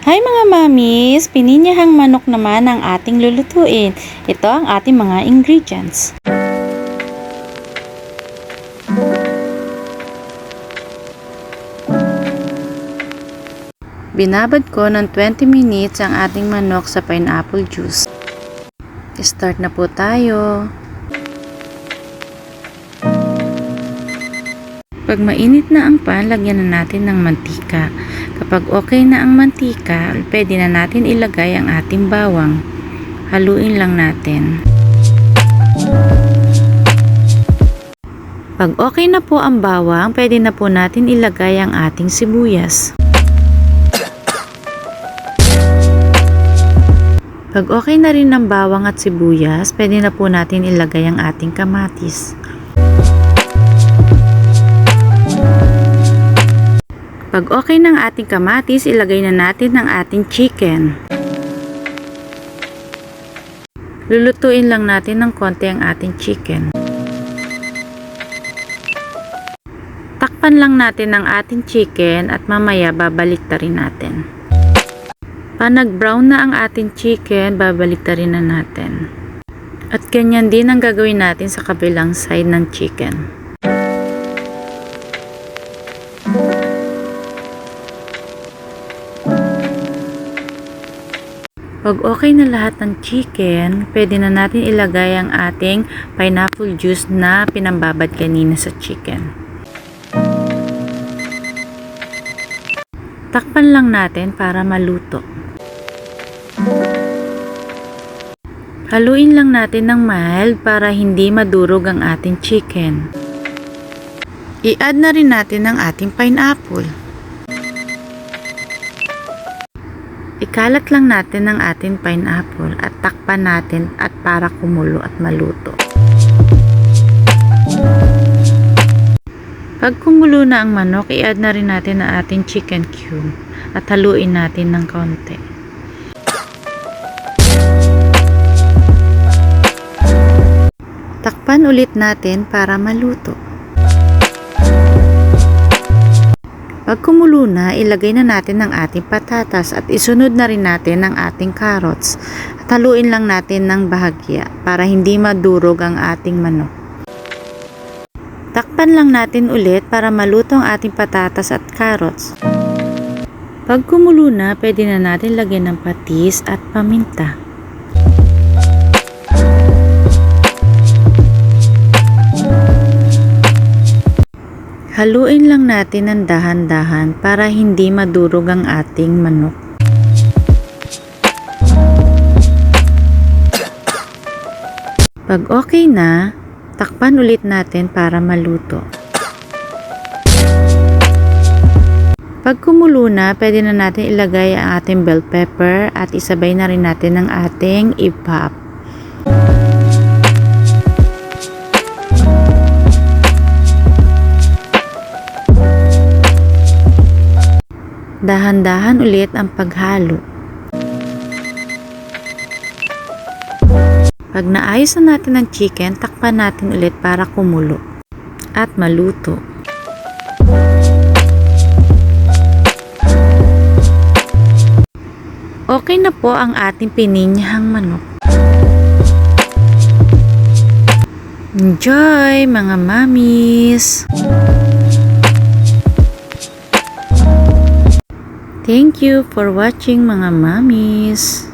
Hi mga mamis! Pininyahang manok naman ang ating lulutuin. Ito ang ating mga ingredients. Binabad ko ng 20 minutes ang ating manok sa pineapple juice. Start na po tayo. Pag mainit na ang pan, lagyan na natin ng mantika. Kapag okay na ang mantika, pwede na natin ilagay ang ating bawang. Haluin lang natin. Pag okay na po ang bawang, pwede na po natin ilagay ang ating sibuyas. Pag okay na rin ang bawang at sibuyas, pwede na po natin ilagay ang ating kamatis. Pag okay ng ating kamatis, ilagay na natin ang ating chicken. Lulutuin lang natin ng konti ang ating chicken. Takpan lang natin ang ating chicken at mamaya babalik ta rin natin. Pag nag-brown na ang ating chicken, babalik ta rin na natin. At ganyan din ang gagawin natin sa kabilang side ng chicken. Pag okay na lahat ng chicken, pwede na natin ilagay ang ating pineapple juice na pinambabad kanina sa chicken. Takpan lang natin para maluto. Haluin lang natin ng mild para hindi madurog ang ating chicken. I-add na rin natin ang ating pineapple. Ikalat lang natin ang ating pineapple at takpan natin at para kumulo at maluto. Pag kumulo na ang manok, i-add na rin natin ang ating chicken cube at haluin natin ng konti. Takpan ulit natin para maluto. Pag kumulo na, ilagay na natin ang ating patatas at isunod na rin natin ang ating carrots. At haluin lang natin ng bahagya para hindi madurog ang ating manok. Takpan lang natin ulit para maluto ang ating patatas at carrots. Pag kumulo na, pwede na natin lagyan ng patis at paminta. Haluin lang natin ng dahan-dahan para hindi madurog ang ating manok. Pag okay na, takpan ulit natin para maluto. Pag kumulo na, pwede na natin ilagay ang ating bell pepper at isabay na rin natin ang ating ipap. Dahan-dahan ulit ang paghalo. Pag naayos na natin ang chicken, takpan natin ulit para kumulo at maluto. Okay na po ang ating pininyahang manok. Enjoy mga mamis! Thank you for watching mga mamis.